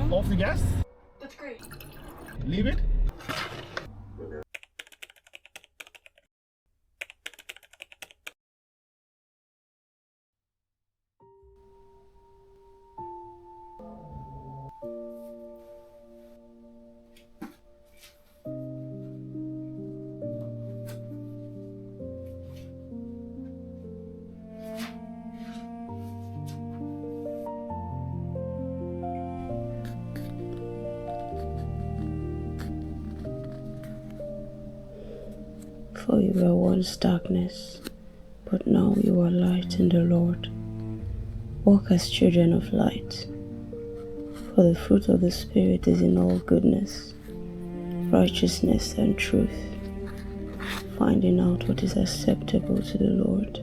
Off the gas? That's great. Leave it? For you were once darkness, but now you are light in the Lord. Walk as children of light, for the fruit of the Spirit is in all goodness, righteousness, and truth, finding out what is acceptable to the Lord,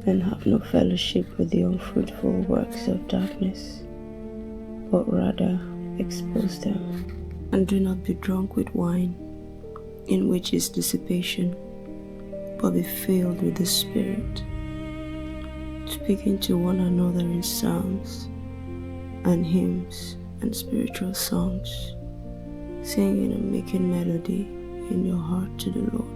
and have no fellowship with the unfruitful works of darkness, but rather expose them. And do not be drunk with wine, in which is dissipation, but be filled with the Spirit, speaking to one another in psalms and hymns and spiritual songs, singing and making melody in your heart to the Lord.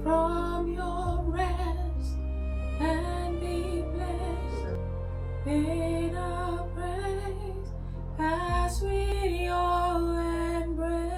From your rest and be blessed in our praise as we all embrace.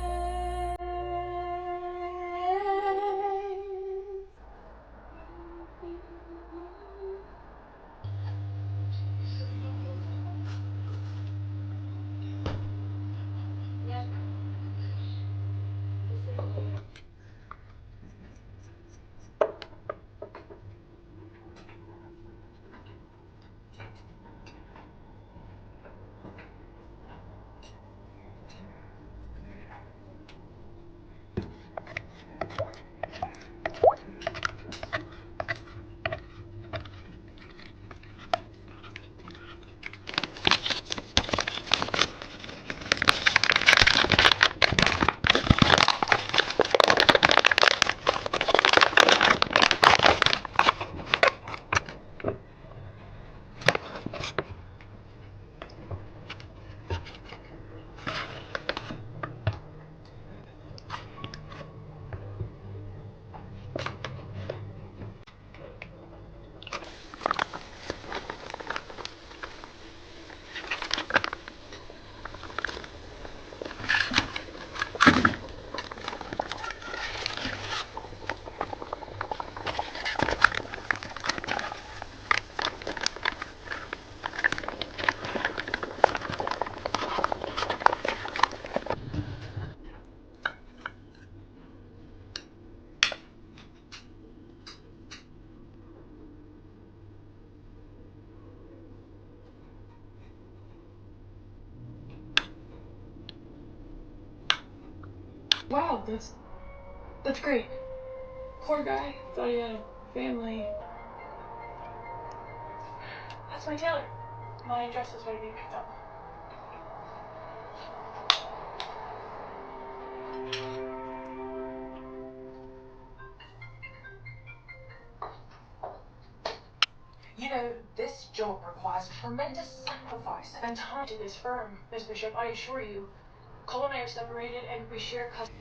Wow, that's great. Poor guy thought he had a family. That's my tailor. My dress is ready to be picked up. You know, this job requires tremendous sacrifice and time to this firm, Miss Bishop. I assure you, Cole and I are separated and we share custody.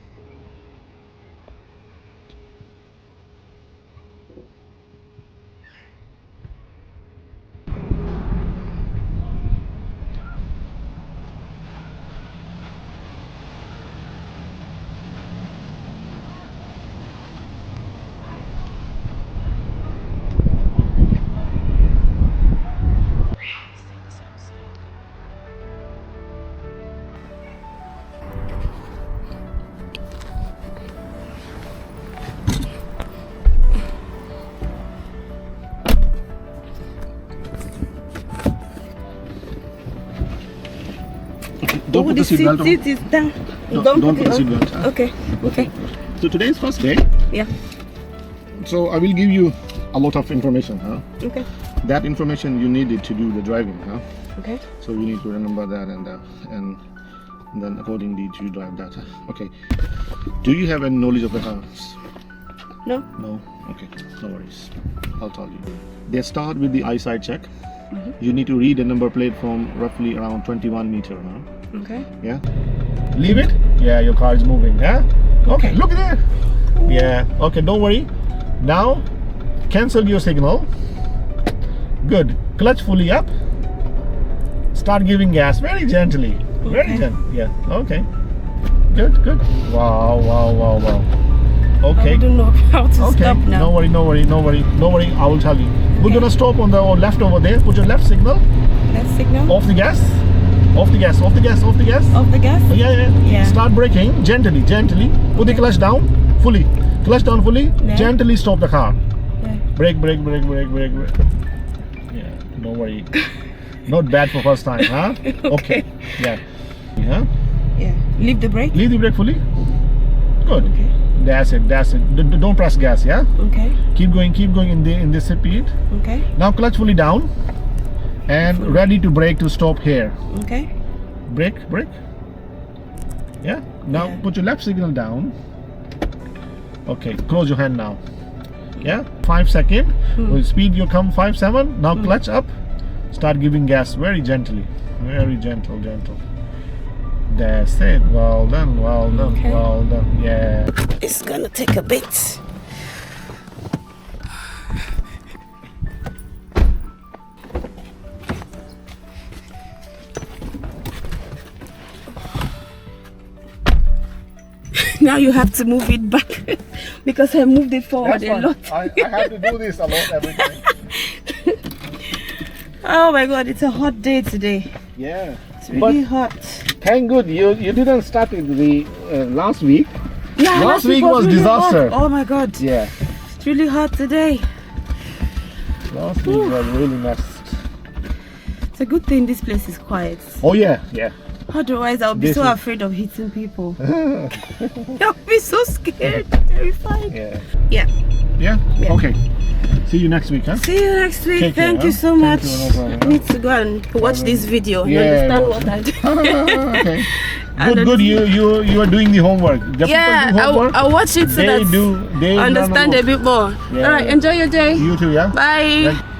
Don't put the seatbelt on. Seat is down. Don't put the it on. seatbelt. Huh? Okay. Okay. So today is first day. Yeah. So I will give you a lot of information. Huh? Okay. That information you needed to do the driving. Huh? Okay. So you need to remember that and then accordingly to drive that. Okay. Do you have any knowledge of the house? No. No. Okay. No worries. I'll tell you. They start with the eyesight check. You need to read a number plate from roughly around 21 meter. Huh? Okay. Yeah. Leave it. Yeah, your car is moving. Huh? Okay. Look at that. Yeah. Okay. Don't worry. Now, cancel your signal. Good. Clutch fully up. Start giving gas very gently. Very gentle. Yeah. Okay. Good. Good. Wow. Wow. Wow. Wow. Okay. I don't know how to stop now. No worry. No worry. No worry. No worry. I will tell you. We're gonna stop on the left over there. Put your left signal. Left signal. Off the gas. Off the gas. Off the gas. Off the gas. Off the gas. Yeah. Start braking gently. Gently. Put the clutch down fully. Clutch down fully. Yeah. Gently stop the car. Yeah. Brake. Brake. Brake. Brake. Brake. Brake. Yeah. Don't worry. Not bad for first time, huh? Okay. Yeah. Yeah. Yeah. Leave the brake. Leave the brake fully. Good. Okay. That's it. That's it. Don't press gas. Yeah. Okay. Keep going. Keep going in this speed. Okay. Now clutch fully down, and ready to brake to stop here. Okay. Brake. Brake. Yeah. Now Yeah. put your left signal down. Okay. Close your hand now. Yeah. 5 seconds. With speed you come 5-7. Now clutch up. Start giving gas very gently. Very gentle. That's it. Well done. Well done. Okay. Well done. Yeah. It's gonna take a bit. Now you have to move it back because I moved it forward a lot. I have to do this a lot every time. Oh my god, it's a hot day today. Yeah. It's really But hot. thank good you didn't start it the last week. Yeah, last week was really hot. disaster. Oh my god. Yeah. It's really hot today. Last week was really messed. It's a good thing this place is quiet. Oh yeah. Yeah. Otherwise, I'll be This so is- afraid of hitting people. I'll be so scared, terrified. Yeah. Yeah. Yeah. Yeah. Okay. See you next week, huh? See you next week. Take care, Thank you huh? so Thank much. you, no problem, I need to go and watch this video and Yeah, understand watch what I do. Okay. And Good. You are doing the homework. The Yeah, people do homework. I'll watch it so They that do. They I understand a bit more. Yeah, All right, yeah. enjoy your day. You too, yeah. Bye. Thank-